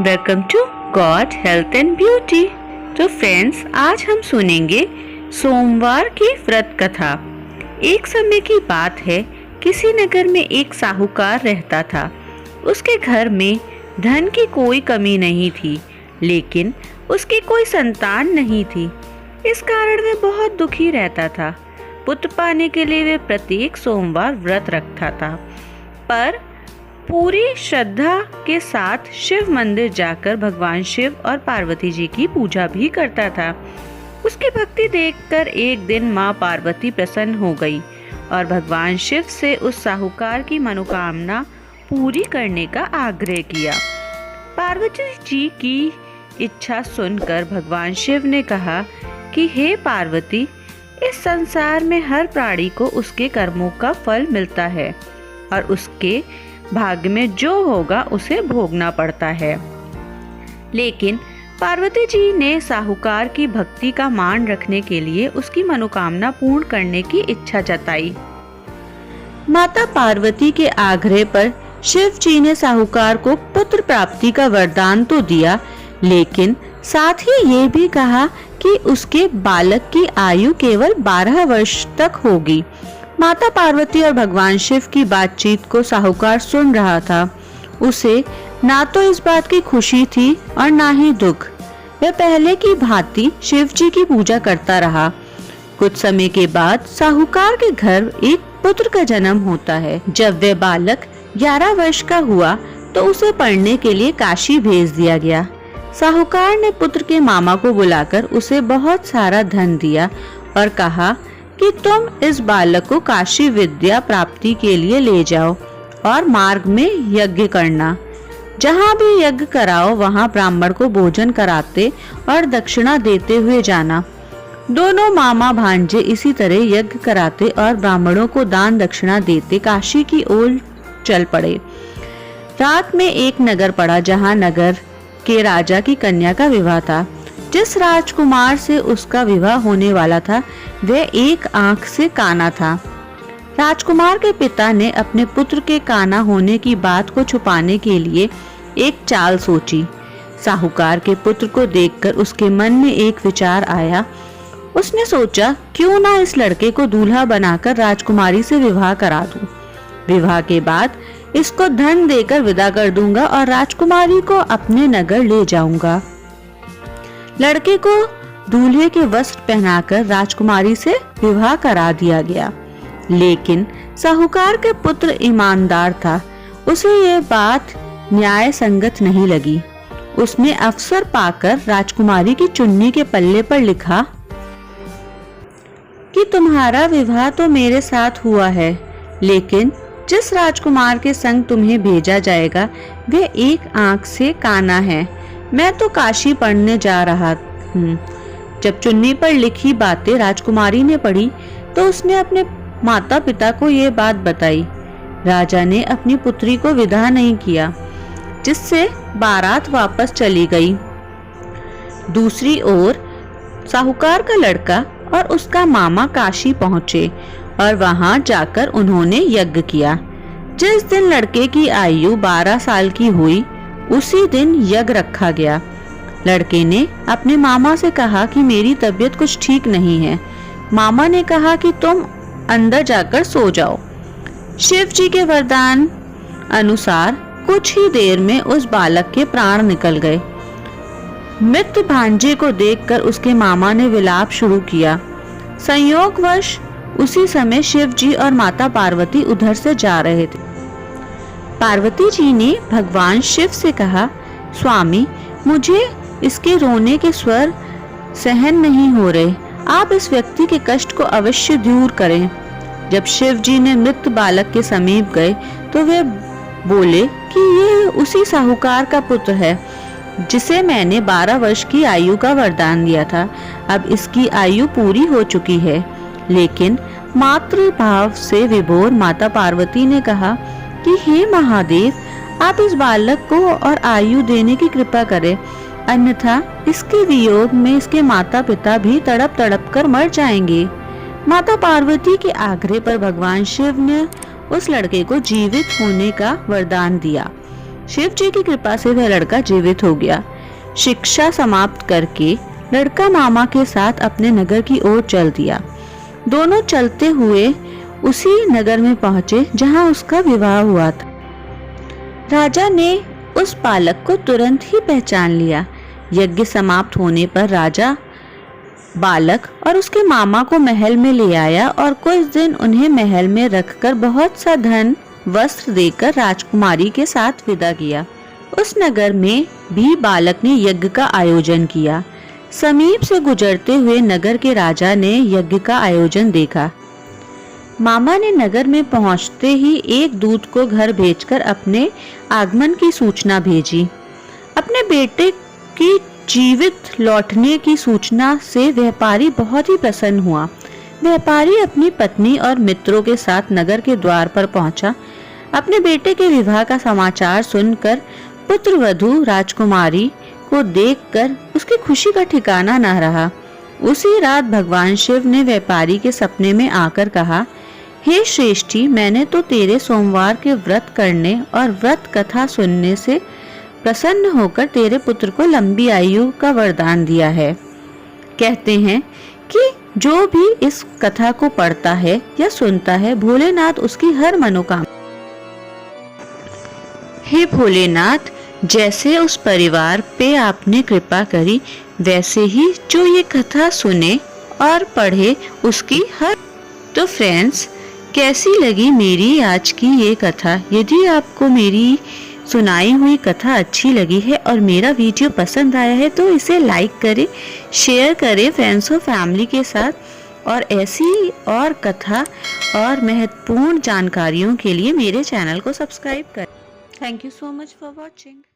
Welcome to good health and beauty. तो friends, आज हम सुनेंगे सोमवार की व्रत कथा। एक समय की बात है, किसी नगर में एक साहूकार रहता था। उसके घर में धन की कोई कमी नहीं थी, लेकिन उसकी कोई संतान नहीं थी। इस कारण वह बहुत दुखी रहता था। पुत्र पाने के लिए वह प्रत्येक सोमवार व्रत रखता था, पर पूरी श्रद्धा के साथ शिव मंदिर जाकर भगवान शिव और पार्वती जी की पूजा भी करता था। उसकी भक्ति देखकर एक दिन माँ पार्वती प्रसन्न हो गई और भगवान शिव से उस साहूकार की मनोकामना पूरी करने का आग्रह किया। पार्वती जी की इच्छा सुनकर भगवान शिव ने कहा कि हे पार्वती, इस संसार में हर प्राणी को उसके कर्मों का फल मिलता है और उसके भाग्य में जो होगा उसे भोगना पड़ता है। लेकिन पार्वती जी ने साहूकार की भक्ति का मान रखने के लिए उसकी मनोकामना पूर्ण करने की इच्छा जताई। माता पार्वती के आग्रह पर शिव जी ने साहूकार को पुत्र प्राप्ति का वरदान तो दिया, लेकिन साथ ही ये भी कहा कि उसके बालक की आयु केवल 12 वर्ष तक होगी। माता पार्वती और भगवान शिव की बातचीत को साहूकार सुन रहा था। उसे ना तो इस बात की खुशी थी और ना ही दुख। वह पहले की भांति शिव जी की पूजा करता रहा। कुछ समय के बाद साहूकार के घर एक पुत्र का जन्म होता है। जब वह बालक 11 वर्ष का हुआ तो उसे पढ़ने के लिए काशी भेज दिया गया। साहूकार ने पुत्र के मामा को बुलाकर उसे बहुत सारा धन दिया और कहा कि तुम इस बालक को काशी विद्या प्राप्ति के लिए ले जाओ और मार्ग में यज्ञ करना। जहाँ भी यज्ञ कराओ वहाँ ब्राह्मण को भोजन कराते और दक्षिणा देते हुए जाना। दोनों मामा भांजे इसी तरह यज्ञ कराते और ब्राह्मणों को दान दक्षिणा देते काशी की ओर चल पड़े। रात में एक नगर पड़ा, जहाँ नगर के राजा की कन्या का विवाह था। जिस राजकुमार से उसका विवाह होने वाला था वह एक आंख से काना था। राजकुमार के पिता ने अपने पुत्र के काना होने की बात को छुपाने के लिए एक चाल सोची। साहूकार के पुत्र को देखकर उसके मन में एक विचार आया। उसने सोचा, क्यों ना इस लड़के को दूल्हा बनाकर राजकुमारी से विवाह करा दूं। विवाह के बाद इसको धन देकर विदा कर दूंगा और राजकुमारी को अपने नगर ले जाऊंगा। लड़के को दूल्हे के वस्त्र पहनाकर राजकुमारी से विवाह करा दिया गया। लेकिन साहूकार के पुत्र ईमानदार था। उसे यह बात न्याय संगत नहीं लगी। उसने अवसर पाकर राजकुमारी की चुन्नी के पल्ले पर लिखा कि तुम्हारा विवाह तो मेरे साथ हुआ है, लेकिन जिस राजकुमार के संग तुम्हें भेजा जाएगा वह एक आंख से काना है। मैं तो काशी पढ़ने जा रहा हूँ। जब चुन्नी पर लिखी बातें राजकुमारी ने पढ़ी तो उसने अपने माता पिता को ये बात बताई। राजा ने अपनी पुत्री को विदा नहीं किया, जिससे बारात वापस चली गई। दूसरी ओर साहूकार का लड़का और उसका मामा काशी पहुंचे और वहां जाकर उन्होंने यज्ञ किया। जिस दिन लड़के की आयु 12 साल की हुई उसी दिन यज्ञ रखा गया। लड़के ने अपने मामा से कहा कि मेरी तबीयत कुछ ठीक नहीं है। मामा ने कहा कि तुम अंदर जाकर सो जाओ। शिव जी के वरदान अनुसार कुछ ही देर में उस बालक के प्राण निकल गए। मृत भांजे को देखकर उसके मामा ने विलाप शुरू किया। संयोगवश उसी समय शिव जी और माता पार्वती उधर से जा रहे थे। पार्वती जी ने भगवान शिव से कहा, स्वामी, मुझे इसके रोने के स्वर सहन नहीं हो रहे। आप इस व्यक्ति के कष्ट को अवश्य दूर करें। जब शिव जी ने मृत बालक के समीप गए तो वे बोले कि ये उसी साहूकार का पुत्र है जिसे मैंने 12 वर्ष की आयु का वरदान दिया था। अब इसकी आयु पूरी हो चुकी है। लेकिन मातृभाव से विभोर माता पार्वती ने कहा कि हे महादेव, आप इस बालक को और आयु देने की कृपा करें, अन्यथा इसके वियोग में इसके माता पिता भी तड़प तड़प कर मर जाएंगे। माता पार्वती के आग्रह पर भगवान शिव ने उस लड़के को जीवित होने का वरदान दिया। शिव जी की कृपा से वह लड़का जीवित हो गया। शिक्षा समाप्त करके लड़का मामा के साथ अपने नगर की ओर चल दिया। दोनों चलते हुए उसी नगर में पहुंचे जहां उसका विवाह हुआ था। राजा ने उस बालक को तुरंत ही पहचान लिया। यज्ञ समाप्त होने पर राजा बालक और उसके मामा को महल में ले आया और कुछ दिन उन्हें महल में रखकर बहुत सा धन वस्त्र देकर राजकुमारी के साथ विदा किया। उस नगर में भी बालक ने यज्ञ का आयोजन किया। समीप से गुजरते हुए नगर के राजा ने यज्ञ का आयोजन देखा। मामा ने नगर में पहुंचते ही एक दूत को घर भेजकर अपने आगमन की सूचना भेजी। अपने बेटे की जीवित लौटने की सूचना से व्यापारी बहुत ही प्रसन्न हुआ। व्यापारी अपनी पत्नी और मित्रों के साथ नगर के द्वार पर पहुंचा। अपने बेटे के विवाह का समाचार सुनकर पुत्रवधू राजकुमारी को देखकर उसकी खुशी का ठिकाना न रहा। उसी रात भगवान शिव ने व्यापारी के सपने में आकर कहा, हे श्रेष्ठी, मैंने तो तेरे सोमवार के व्रत करने और व्रत कथा सुनने से प्रसन्न होकर तेरे पुत्र को लंबी आयु का वरदान दिया है। कहते हैं कि जो भी इस कथा को पढ़ता है या सुनता है, भोलेनाथ उसकी हर मनोकामना। हे भोलेनाथ, जैसे उस परिवार पे आपने कृपा करी, वैसे ही जो ये कथा सुने और पढ़े उसकी हर। तो फ्रेंड्स, कैसी लगी मेरी आज की ये कथा? यदि आपको मेरी सुनाई हुई कथा अच्छी लगी है और मेरा वीडियो पसंद आया है तो इसे लाइक करें, शेयर करें फ्रेंड्स और फैमिली के साथ। और ऐसी और कथा और महत्वपूर्ण जानकारियों के लिए मेरे चैनल को सब्सक्राइब करें। Thank you so much for watching.